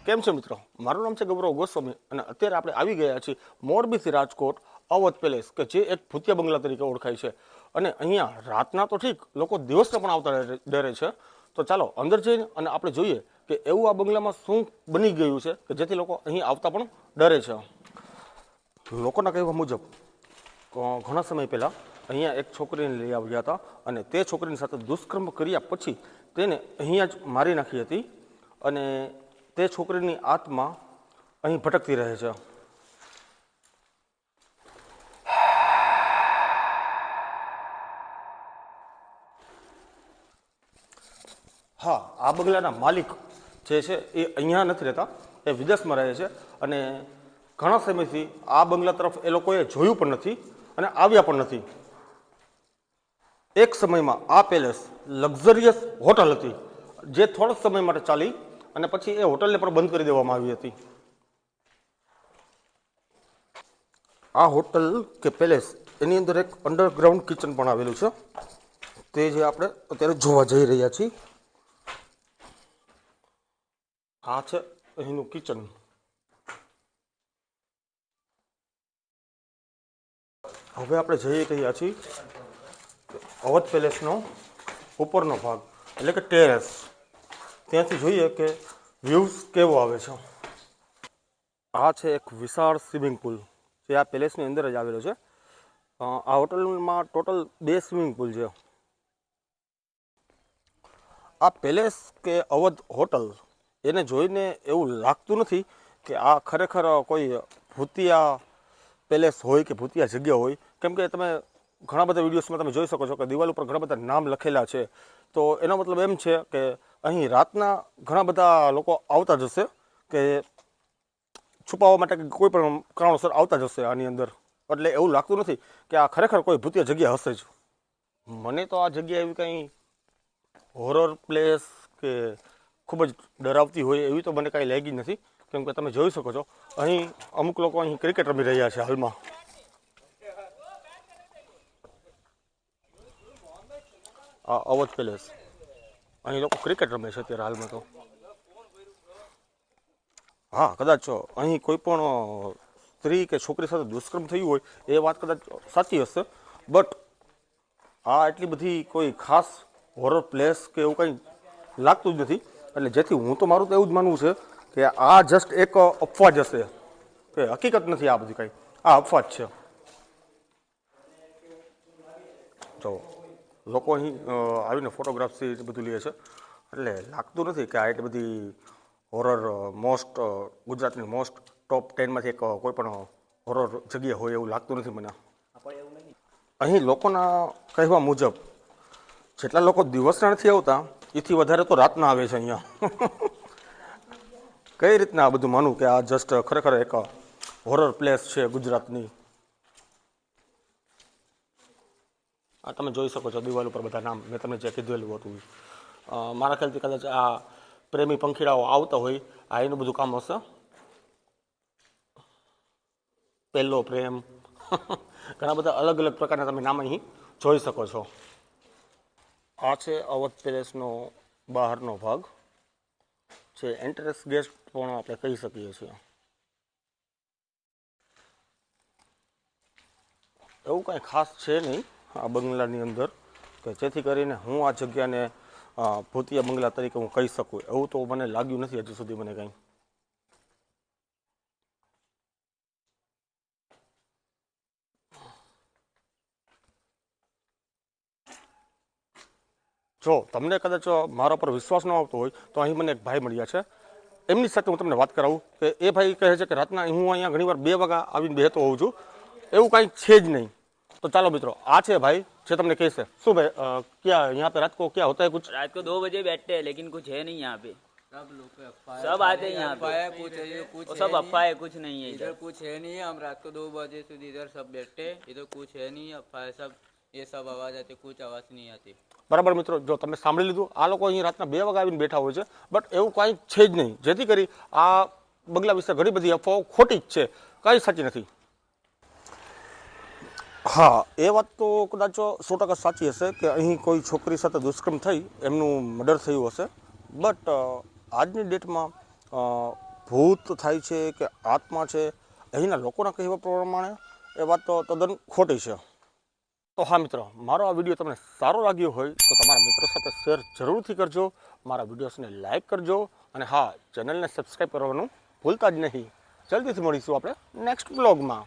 કેમ છે મિત્રો? મારું નામ છે ગૌરવ ગોસ્વામી અને અત્યારે આપણે આવી ગયા છીએ મોરબીથી રાજકોટ અવધ પેલેસ કે જે એક ભૂતિયા બંગલા તરીકે ઓળખાય છે. અને અહીંયા રાતના તો ઠીક, લોકો દિવસના પણ આવતા ડરે છે. તો ચાલો અંદર જઈને અને આપણે જોઈએ કે એવું આ બંગલામાં શું બની ગયું છે કે જેથી લોકો અહીં આવતા પણ ડરે છે. લોકોના કહેવા મુજબ ઘણા સમય પહેલાં અહીંયા એક છોકરીને લઈ આવ્યા હતા અને તે છોકરીની સાથે દુષ્કર્મ કર્યા પછી તેને અહીંયા જ મારી નાખી હતી અને તે છોકરીની આત્મા અહીં ભટકતી રહે છે. હા, આ બંગલાના માલિક જે છે એ અહીંયા નથી રહેતા, એ વિદેશમાં રહે છે અને ઘણા સમયથી આ બંગલા તરફ એ લોકોએ જોયું પણ નથી અને આવ્યા પણ નથી. એક સમયમાં આ પેલેસ લક્ઝરિયસ હોટલ હતી જે થોડોક સમય માટે ચાલી અને પછી એ હોટલને પણ બંધ કરી દેવામાં આવી હતી. આ હોટલ કે પેલેસ એની અંદર એક અંડરગ્રાઉન્ડ કિચન પણ આવેલું છે, તે જે આપણે અત્યારે જોવા જઈ રહ્યા છીએ. આ છે અહીંનું કિચન. હવે આપણે જઈ રહ્યા છીએ અવધ પેલેસનો ઉપરનો ભાગ એટલે કે ટેરેસ. ત્યાંથી જોઈએ કે વ્યૂઝ કેવો આવે છે. આ છે એક વિશાળ સ્વિમિંગ પુલ જે આ પેલેસની અંદર જ આવેલો છે. આ હોટલમાં ટોટલ 2 સ્વિમિંગ પુલ છે. આ પેલેસ કે અવધ હોટલ એને જોઈને એવું લાગતું નથી કે આ ખરેખર કોઈ ભૂતિયા પેલેસ હોય કે ભૂતિયા જગ્યા હોય, કેમ કે તમે ઘણા બધા વિડીયોઝમાં તમે જોઈ શકો છો કે દિવાલ ઉપર ઘણા બધા નામ લખેલા છે. તો એનો મતલબ એમ છે કે અહીં રાતના ઘણા બધા લોકો આવતા જ હશે કે છુપાવવા માટે કોઈ પણ કારણોસર આવતા જ હશે આની અંદર. એટલે એવું લાગતું નથી કે આ ખરેખર કોઈ ભૂતિયા જગ્યા હશે જ. મને તો આ જગ્યા એવી કંઈ હોરર પ્લેસ કે ખૂબ જ ડરાવતી હોય એવી તો મને કાંઈ લાગી નથી, કેમ કે તમે જોઈ શકો છો અહીં અમુક લોકો અહીં ક્રિકેટ રમી રહ્યા છે હાલમાં. આ અવધ પેલેસ, અહીં લોકો ક્રિકેટ રમે છે અત્યારે હાલમાં તો. હા, કદાચ અહીં કોઈ પણ સ્ત્રી કે છોકરી સાથે દુષ્કર્મ થયું હોય એ વાત કદાચ સાચી હશે, બટ આ એટલી બધી કોઈ ખાસ હોરર પ્લેસ કે એવું કંઈ લાગતું જ નથી. એટલે જેથી હું તો મારું તો એવું જ માનવું છે કે આ જસ્ટ એક અફવા જ હશે, કે હકીકત નથી આ બધી કંઈ, આ અફવા જ છે. જો લોકો અહીં આવીને ફોટોગ્રાફ્સી બધું લે છે, એટલે લાગતું નથી કે આ એટલી બધી હોરર ગુજરાતની મોસ્ટ ટોપ 10માંથી એક કોઈ પણ હોરર જગ્યા હોય એવું લાગતું નથી મને. અહીં લોકોના કહેવા મુજબ જેટલા લોકો દિવસના નથી આવતા એથી વધારે તો રાતના આવે છે અહીંયા. કઈ રીતના આ બધું માનવું કે આ જસ્ટ ખરેખર એક હોરર પ્લેસ છે ગુજરાતની. આ તમે જોઈ શકો છો દિવાલ ઉપર બધા નામ મેં તમને જે કીધેલું હતું. મારા ખ્યાલથી કદાચ આ પ્રેમી પંખીડાઓ આવતા હોય આ એનું બધું કામ હશે. પહેલો પ્રેમ ઘણા બધા અલગ અલગ પ્રકારના તમે નામ અહીં જોઈ શકો છો. આ છે અવધ પેલેસનો બહારનો ભાગ, જે એન્ટ્રન્સ ગેટ પણ આપણે કહી શકીએ છીએ. એવું કાંઈ ખાસ છે નહીં આ બંગલાની અંદર કે જેથી કરીને હું આ જગ્યાને ભૂતિયા બંગલા તરીકે હું કહી શકું, એવું તો મને લાગ્યું નથી હજુ સુધી મને કંઈ. જો તમને કદાચ મારા પર વિશ્વાસ ન આવતો હોય તો અહીં મને એક ભાઈ મળ્યા છે, એમની સાથે હું તમને વાત કરાવું કે એ ભાઈ કહે છે કે રાતના હું અહીંયા ઘણીવાર 2 વાગ્યા આવીને બેસતો હોઉં છું, એવું કાંઈ છે જ નહીં. तो चलो मित्रों आ है भाई जो तुमने कैसे शू भाई क्या यहाँ पे रात को क्या होता है कुछ? रात को 2 बजे बैठते हैं लेकिन कुछ है नहीं यहाँ पे। सब आते हैं यहाँ पे, कुछ सब अफवाह है, कुछ नहीं है इधर, कुछ है नहीं है। हम रात को 2 बजे से इधर सब बैठते, इधर कुछ है नहीं, अफवाह सब, ये सब आवाज आती, कुछ आवाज नहीं आती. बराबर मित्रों, जो તમે સાંભળી લીધું, આ લોકો અહીં રાતના 2 વાગે આવીને બેઠા હોય છે, બટ એવું કાંઈ છે જ નહીં, જેથી કરી આ બગલા વિશે ઘણી બધી અફવાઓ ખોટી જ છે, કાંઈ સાચી નથી. હા, એ વાત તો કદાચ 100% સાચી હશે કે અહીં કોઈ છોકરી સાથે દુષ્કર્મ થઈ એમનું મર્ડર થયું હશે, બટ આજની ડેટમાં ભૂત થાય છે કે આત્મા છે, અહીંના લોકોના કહેવા પ્રમાણે એ વાત તો તદ્દન ખોટી છે. તો હા મિત્રો, મારો આ વિડીયો તમને સારો લાગ્યો હોય તો તમારા મિત્રો સાથે શેર જરૂરથી કરજો, મારા વિડીયોઝને લાઇક કરજો અને હા, ચેનલને સબસ્ક્રાઈબ કરવાનું ભૂલતા જ નહીં. જલ્દીથી મળીશું આપણે નેક્સ્ટ બ્લોગમાં.